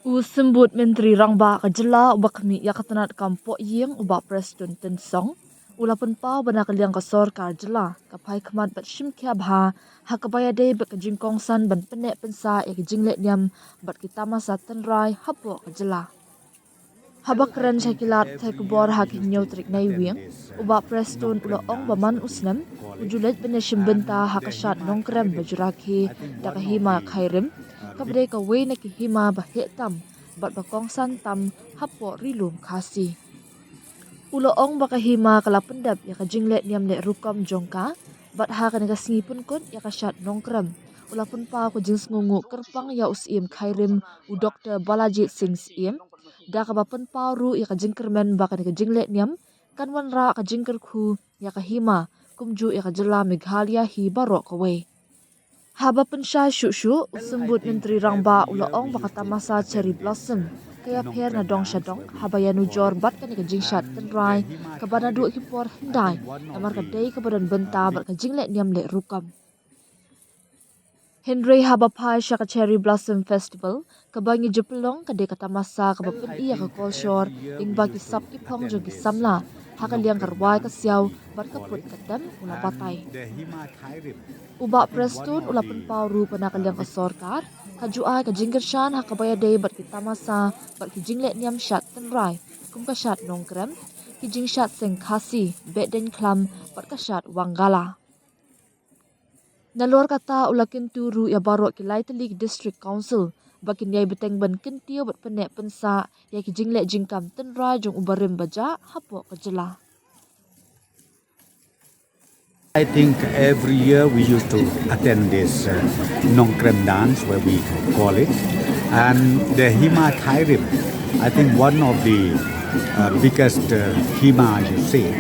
Usembut Menteri Rangba Kajela Ubakmi Yakatanat Kampo Ying Bah Prestone Tensong Ula Pynpaw Banakaliang ka Sorkar Jela ka phaikhmat bat shimkya bha hakabaya de bat kajingkong san ban penek pensa ya kajinglet niam bat tamasa tynrai hapo Kajela Habakran Syllad Thekubor Hakin Nyotrik Naiwing Bah Prestone Ula Ong Baman Usnam Ujulet Beneshim Benta Hakashat Nongkrem Bajuraki Dakahima Khairim Kabde ka way na kihima bahitam bat bakong santam hapo rilum kasi. Uloong bakahima kalapendap ya kajinglet niam le rukam jongka bat ha ka nagasngipun kun ya kasyat nongkrem. Ula Pynpaw ko jing ngungu kerpang ya usim khairim u Dr. Balajit Singh sim. Da ka ba Pynpaw ru ya kajing kermen baka kajinglet niam kanwan ra kajingker khu ya kahima kumju ya kajela Meghalaya hi barok away. Haba pensya syuk usembut Menteri Rangba Ulaong bakatamasa cherry blossom kaya pher na dong syadong habaya nujor bat kan kajingshat tynrai kabana du hipor hindai namar kadai kabadan benta bat kajinglet niam le rukam Henry haba pai syaka cherry blossom festival kabangi jepelong kadai katamasa kabapun iya ka kolshor ing bagi sap ipong jogi samla hakaliang karwai kasiaw bat kaput kadam ula batai Bah Prestone Ula Pynpaw ru panakaliang ka Sorkar kajuai ka kyrshan hakabaya day bat tamasa bat kijinglet niam shat tynrai kum ka shat nongkrem kijing shat seng khasi beden klam bat ka shat wangala Nalor kata Ula Kinturu ya barok kilai telik district council bakin yai beteng ban kintiu bat penek pensa ya kijinglet jingkam tynrai jong ubarim baja hapo Kajela I think every year we used to attend this Nongkrem dance, where we call it, and the Hima Khairim, I think one of the biggest Hima, you say,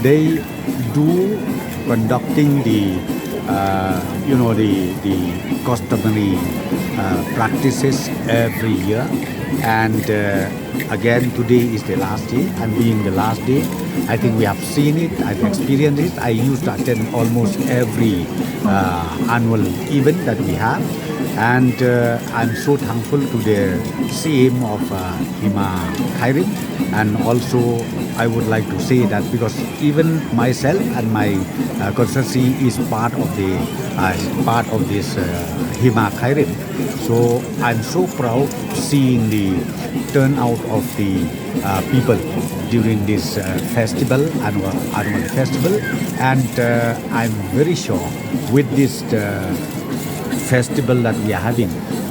they do conducting the the customary practices every year, and again today is the last day, and being the last day, I think we have seen it, I've experienced it. I used to attend almost every annual event that we have, and I'm so thankful to the CM of Hima Khairim, and also I would like to say that because even myself and my constituency is part of this Hima Khairim, so I'm so proud seeing the turnout of the people during this annual festival, and I'm very sure with this festival that we are having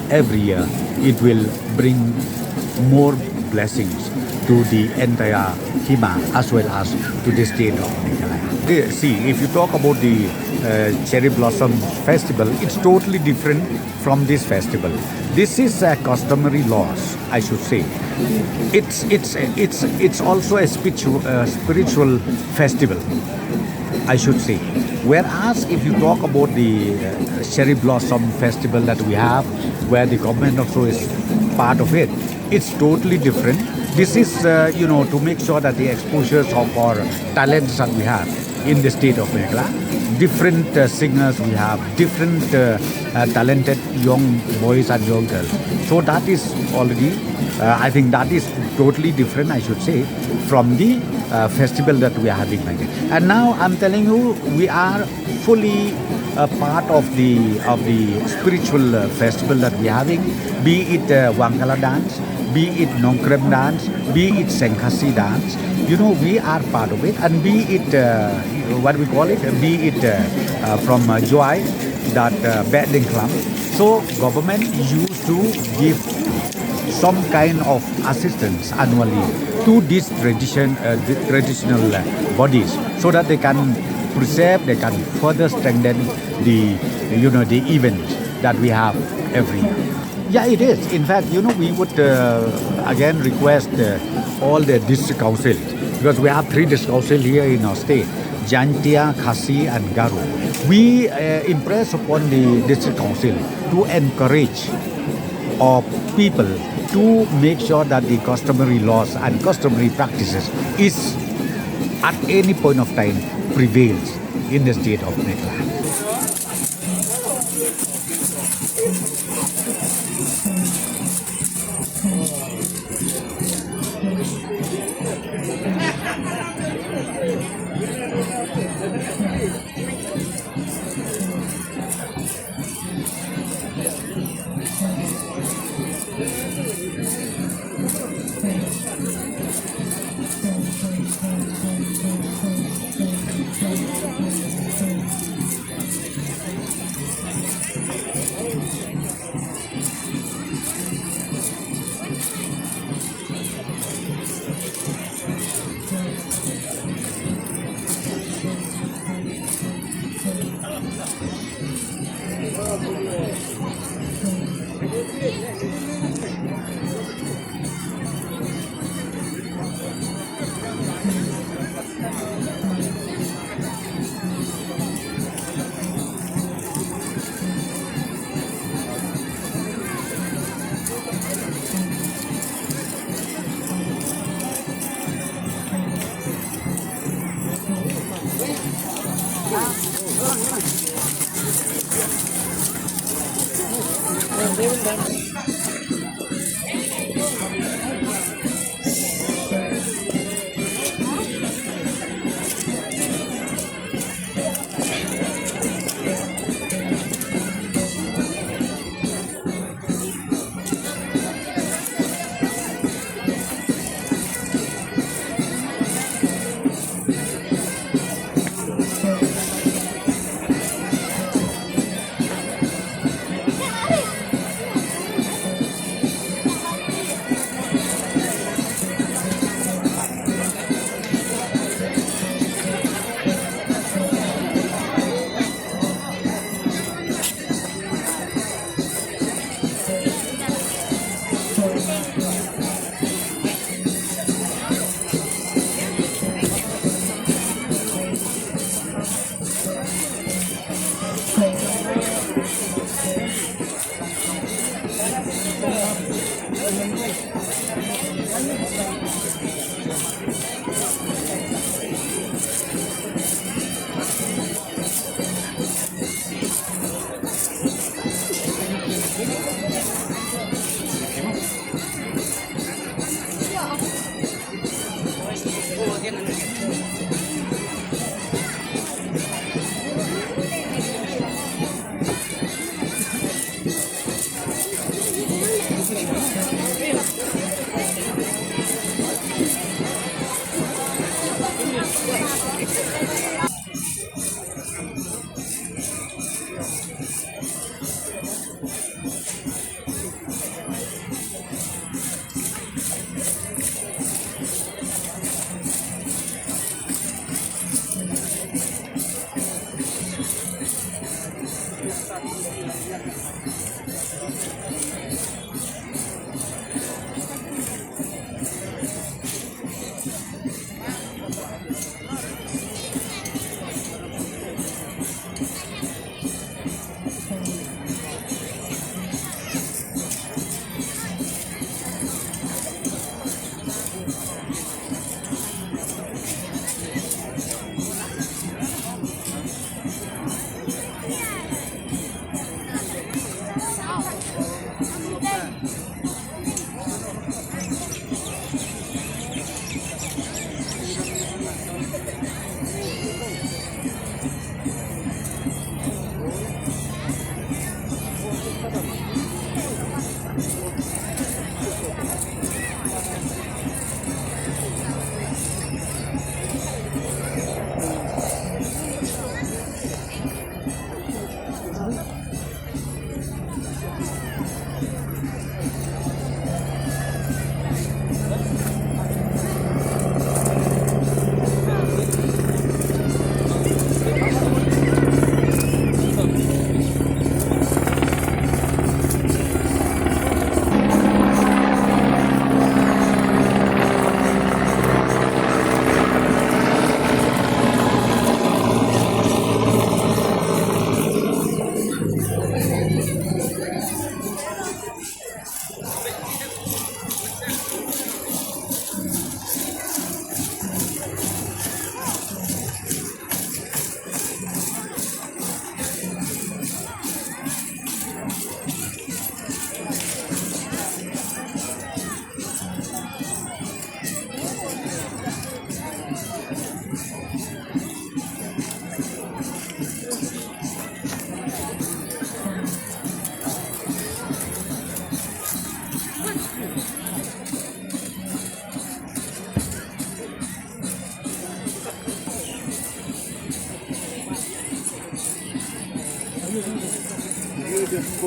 every year, it will bring more blessings to the entire Hima as well as to the state of Meghalaya. See, if you talk about the Cherry Blossom Festival, it's totally different from this festival. This is a customary laws, I should say. It's also a spiritual festival, I should say. Whereas if you talk about the Cherry Blossom Festival that we have, where the government also is part of it, it's totally different. This is, to make sure that the exposures of our talents that we have in the state of Meghalaya, different singers we have, different talented young boys and young girls. So that is already, I think that is totally different, I should say, from the festival that we are having like it. And now I'm telling you, we are fully a part of the spiritual festival that we are having, be it Wangala dance, be it Nongkrem dance, be it Senkhasi dance. We are part of it, and be it what we call it, be it from Joy, that Bedling Club. So government used to give some kind of assistance annually to these traditional bodies, so that they can preserve, they can further strengthen the event that we have every year. Yeah, it is. In fact, we would again request all the district councils, because we have 3 district councils here in our state, Jantia, Khasi and Garu. We impress upon the district council to encourage our people to make sure that the customary laws and customary practices is at any point of time prevails in the state of Meghalaya.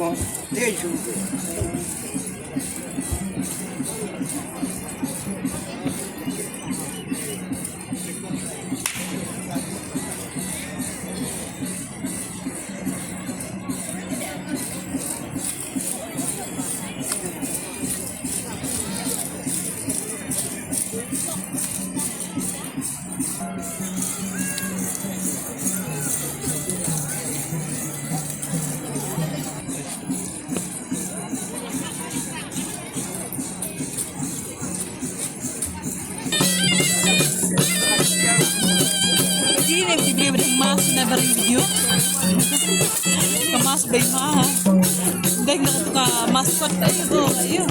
Ini video mas na video. Kamas bay ma. Dahil na ka mascot tayo go ayo.